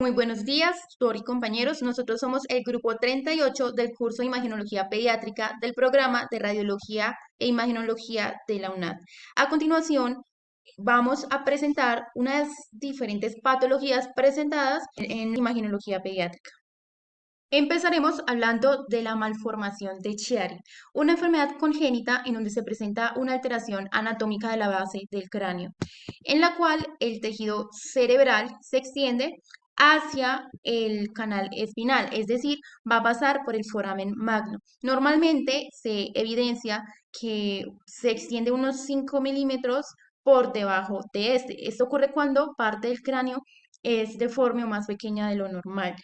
Muy buenos días, tutor y compañeros. Nosotros somos el grupo 38 del curso de Imagenología Pediátrica del programa de Radiología e Imagenología de la UNAD. A continuación, vamos a presentar unas diferentes patologías presentadas en Imagenología Pediátrica. Empezaremos hablando de la malformación de Chiari, una enfermedad congénita en donde se presenta una alteración anatómica de la base del cráneo, en la cual el tejido cerebral se extiende hacia el canal espinal, es decir, va a pasar por el foramen magno. Normalmente se evidencia que se extiende unos 5 milímetros por debajo de este. Esto ocurre cuando parte del cráneo es deforme o más pequeña de lo normal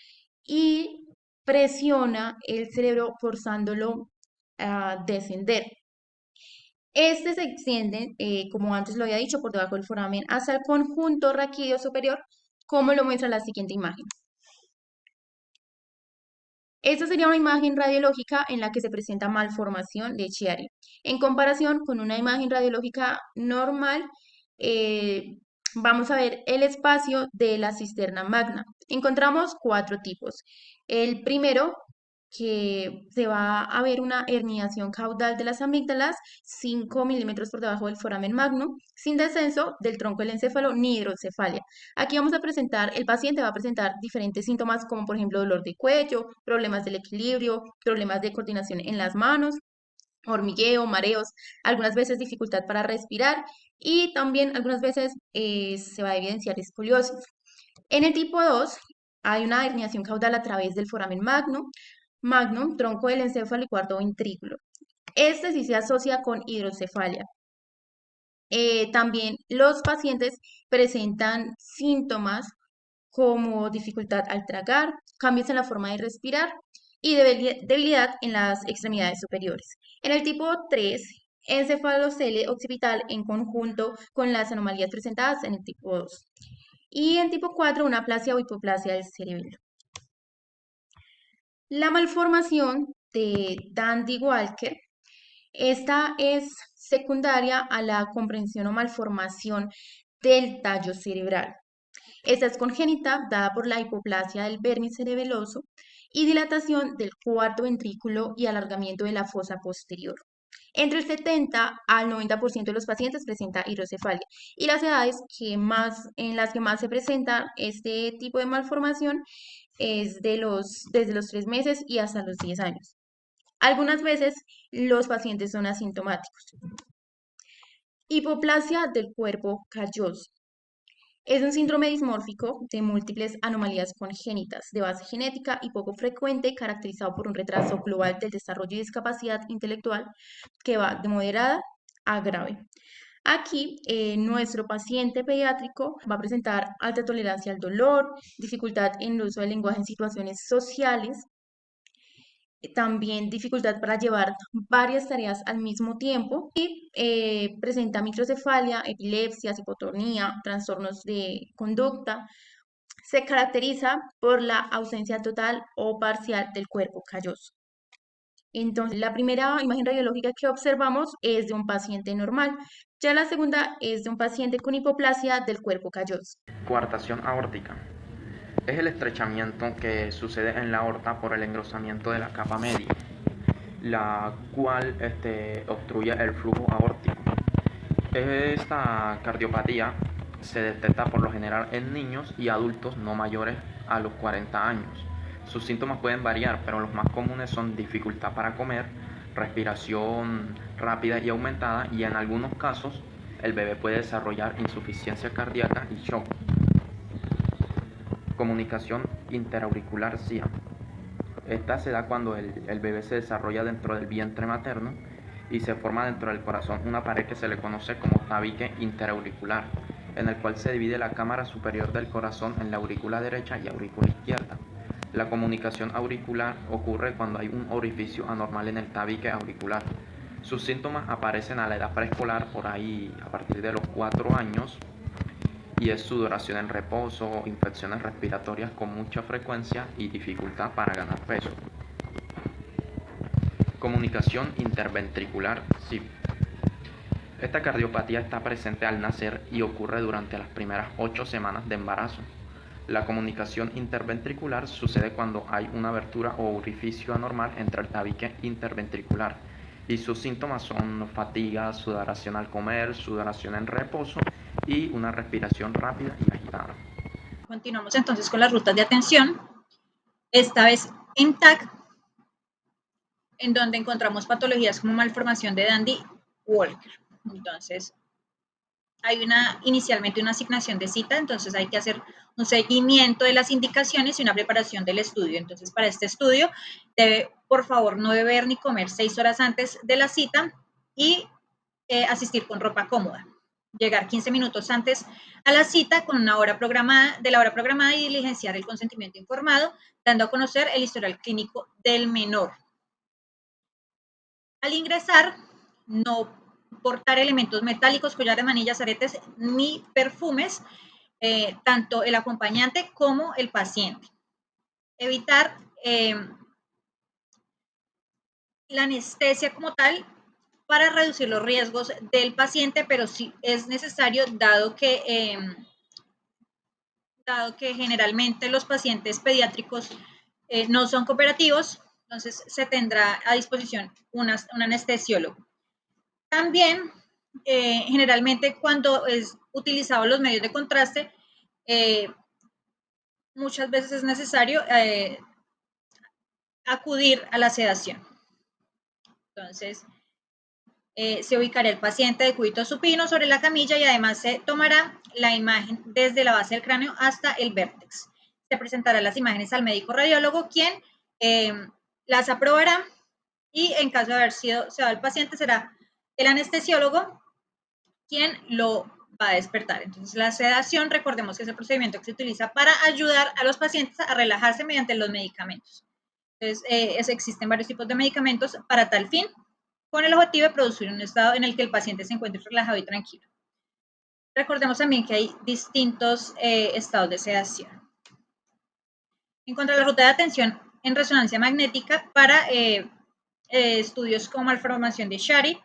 y presiona el cerebro forzándolo a descender. Este se extiende, como antes lo había dicho, por debajo del foramen hacia el conjunto raquídeo superior, como lo muestra la siguiente imagen. Esta sería una imagen radiológica en la que se presenta malformación de Chiari. En comparación con una imagen radiológica normal, eh, vamos a ver el espacio de la cisterna magna. Encontramos cuatro tipos. El primero, que se va a ver una herniación caudal de las amígdalas, 5 milímetros por debajo del foramen magnum, sin descenso del tronco del encéfalo ni hidrocefalia. Aquí vamos a presentar, el paciente va a presentar diferentes síntomas como por ejemplo dolor de cuello, problemas del equilibrio, problemas de coordinación en las manos, hormigueo, mareos, algunas veces dificultad para respirar y también algunas veces se va a evidenciar escoliosis. En el tipo 2 hay una herniación caudal a través del foramen magnum, tronco del encéfalo y cuarto ventrículo. Este sí se asocia con hidrocefalia. También los pacientes presentan síntomas como dificultad al tragar, cambios en la forma de respirar y debilidad en las extremidades superiores. En el tipo 3, encefalocele occipital en conjunto con las anomalías presentadas en el tipo 2. Y en tipo 4, una aplasia o hipoplasia del cerebelo. La malformación de Dandy-Walker, esta es secundaria a la comprensión o malformación del tallo cerebral. Esta es congénita, dada por la hipoplasia del vermis cerebeloso y dilatación del cuarto ventrículo y alargamiento de la fosa posterior. Entre el 70 al 90% de los pacientes presenta hidrocefalia y las edades en las que más se presenta este tipo de malformación es desde los 3 meses y hasta los 10 años. Algunas veces los pacientes son asintomáticos. Hipoplasia del cuerpo calloso. Es un síndrome dismórfico de múltiples anomalías congénitas de base genética y poco frecuente, caracterizado por un retraso global del desarrollo y discapacidad intelectual que va de moderada a grave. Aquí, nuestro paciente pediátrico va a presentar alta tolerancia al dolor, dificultad en el uso del lenguaje en situaciones sociales, también dificultad para llevar varias tareas al mismo tiempo y presenta microcefalia, epilepsias, hipotonía, trastornos de conducta. Se caracteriza por la ausencia total o parcial del cuerpo calloso. Entonces, la primera imagen radiológica que observamos es de un paciente normal. Ya la segunda es de un paciente con hipoplasia del cuerpo calloso. Coartación aórtica. Es el estrechamiento que sucede en la aorta por el engrosamiento de la capa media, la cual obstruye el flujo aórtico. Esta cardiopatía se detecta por lo general en niños y adultos no mayores a los 40 años. Sus síntomas pueden variar, pero los más comunes son dificultad para comer, respiración rápida y aumentada, y en algunos casos el bebé puede desarrollar insuficiencia cardíaca y shock. Comunicación interauricular SIA. Esta se da cuando el bebé se desarrolla dentro del vientre materno y se forma dentro del corazón una pared que se le conoce como tabique interauricular, en el cual se divide la cámara superior del corazón en la aurícula derecha y aurícula izquierda. La comunicación auricular ocurre cuando hay un orificio anormal en el tabique auricular. Sus síntomas aparecen a la edad preescolar, por ahí a partir de los 4 años, y es sudoración en reposo, infecciones respiratorias con mucha frecuencia y dificultad para ganar peso. Comunicación interventricular SIV. Esta cardiopatía está presente al nacer y ocurre durante las primeras 8 semanas de embarazo. La comunicación interventricular sucede cuando hay una abertura o orificio anormal entre el tabique interventricular y sus síntomas son fatiga, sudoración al comer, sudoración en reposo y una respiración rápida y agitada. Continuamos entonces con las rutas de atención, esta vez en TAC, en donde encontramos patologías como malformación de Dandy-Walker. Entonces, hay inicialmente una asignación de cita, entonces hay que hacer un seguimiento de las indicaciones y una preparación del estudio. Entonces, para este estudio, debe, por favor, no beber ni comer 6 horas antes de la cita y asistir con ropa cómoda. Llegar 15 minutos antes a la cita con una hora programada, de la hora programada y diligenciar el consentimiento informado, dando a conocer el historial clínico del menor. Al ingresar, no portar elementos metálicos, collares, manillas, aretes ni perfumes, tanto el acompañante como el paciente. Evitar la anestesia como tal para reducir los riesgos del paciente, pero sí es necesario dado que generalmente los pacientes pediátricos no son cooperativos, entonces se tendrá a disposición un anestesiólogo. También, generalmente cuando es utilizado los medios de contraste, muchas veces es necesario acudir a la sedación. Entonces, se ubicará el paciente de cúbito supino sobre la camilla y además se tomará la imagen desde la base del cráneo hasta el vértex. Se presentarán las imágenes al médico radiólogo, quien las aprobará y en caso de haber sido sedado el paciente será el anestesiólogo quien lo va a despertar. Entonces, la sedación, recordemos que es el procedimiento que se utiliza para ayudar a los pacientes a relajarse mediante los medicamentos. Entonces, existen varios tipos de medicamentos para tal fin, con el objetivo de producir un estado en el que el paciente se encuentre relajado y tranquilo. Recordemos también que hay distintos estados de sedación. En cuanto a la ruta de atención en resonancia magnética para estudios como malformación de Shari,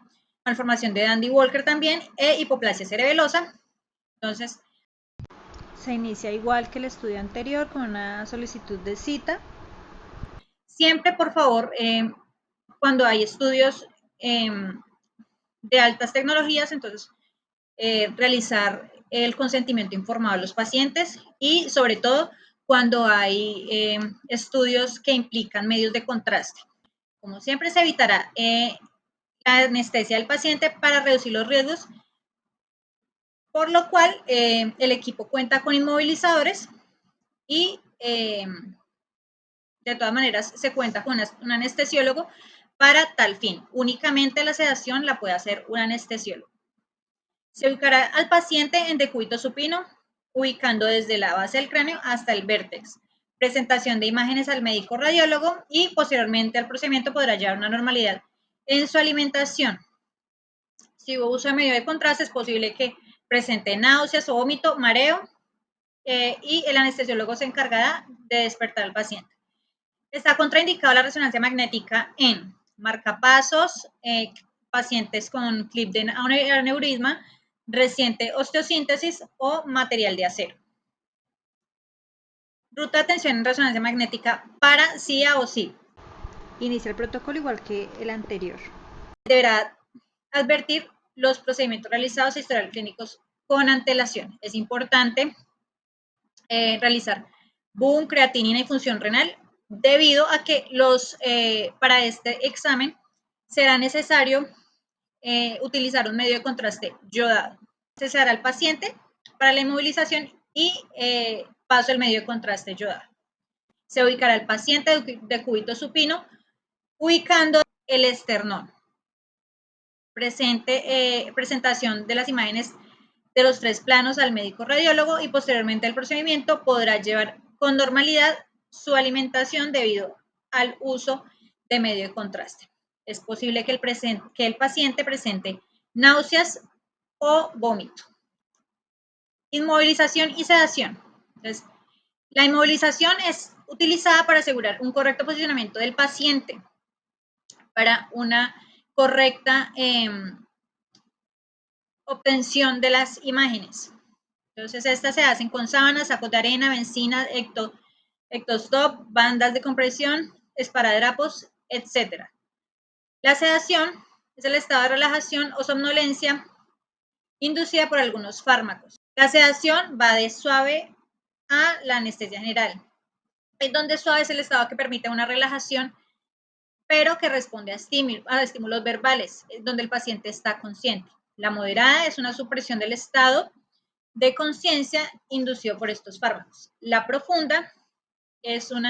malformación de Dandy-Walker también e hipoplasia cerebelosa. Entonces, se inicia igual que el estudio anterior con una solicitud de cita. Siempre, por favor, cuando hay estudios de altas tecnologías, entonces realizar el consentimiento informado a los pacientes y sobre todo cuando hay estudios que implican medios de contraste. Como siempre, se evitará la anestesia del paciente para reducir los riesgos, por lo cual el equipo cuenta con inmovilizadores y de todas maneras se cuenta con un anestesiólogo para tal fin. Únicamente la sedación la puede hacer un anestesiólogo. Se ubicará al paciente en decúbito supino, ubicando desde la base del cráneo hasta el vértex. Presentación de imágenes al médico radiólogo y posteriormente al procedimiento podrá llevar una normalidad en su alimentación. Si hubo uso de medio de contraste, es posible que presente náuseas o vómito, mareo, y el anestesiólogo se encargará de despertar al paciente. Está contraindicada la resonancia magnética en marcapasos, pacientes con clip de aneurisma, reciente osteosíntesis o material de acero. Ruta de atención en resonancia magnética para CIA o CIP. Inicia el protocolo igual que el anterior. Deberá advertir los procedimientos realizados e historial clínicos con antelación. Es importante realizar BUN, creatinina y función renal, debido a que para este examen será necesario utilizar un medio de contraste yodado. Se hará al paciente para la inmovilización y paso el medio de contraste yodado. Se ubicará el paciente de cúbito supino, ubicando el esternón. Presentación de las imágenes de los 3 planos al médico radiólogo y posteriormente el procedimiento podrá llevar con normalidad su alimentación debido al uso de medio de contraste. Es posible que el paciente presente náuseas o vómito. Inmovilización y sedación. Entonces, la inmovilización es utilizada para asegurar un correcto posicionamiento del paciente para una correcta obtención de las imágenes. Entonces, estas se hacen con sábanas, sacos de arena, benzina, ectostop, bandas de compresión, esparadrapos, etc. La sedación es el estado de relajación o somnolencia inducida por algunos fármacos. La sedación va de suave a la anestesia general, en donde suave es el estado que permite una relajación, pero que responde a estímulos verbales, donde el paciente está consciente. La moderada es una supresión del estado de conciencia inducido por estos fármacos. La profunda es un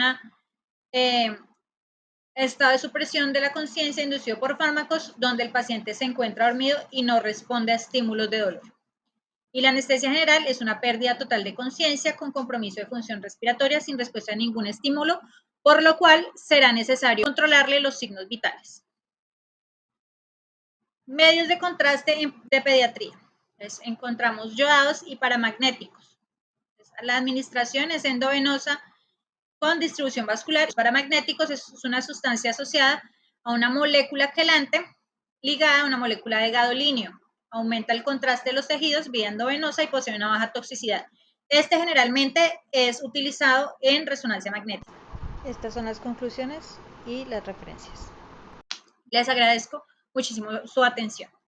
estado de supresión de la conciencia inducido por fármacos donde el paciente se encuentra dormido y no responde a estímulos de dolor. Y la anestesia general es una pérdida total de conciencia con compromiso de función respiratoria sin respuesta a ningún estímulo, por lo cual será necesario controlarle los signos vitales. Medios de contraste de pediatría. Entonces, encontramos yodados y paramagnéticos. La administración es endovenosa con distribución vascular. Los paramagnéticos es una sustancia asociada a una molécula quelante ligada a una molécula de gadolinio. Aumenta el contraste de los tejidos vía endovenosa y posee una baja toxicidad. Este generalmente es utilizado en resonancia magnética. Estas son las conclusiones y las referencias. Les agradezco muchísimo su atención.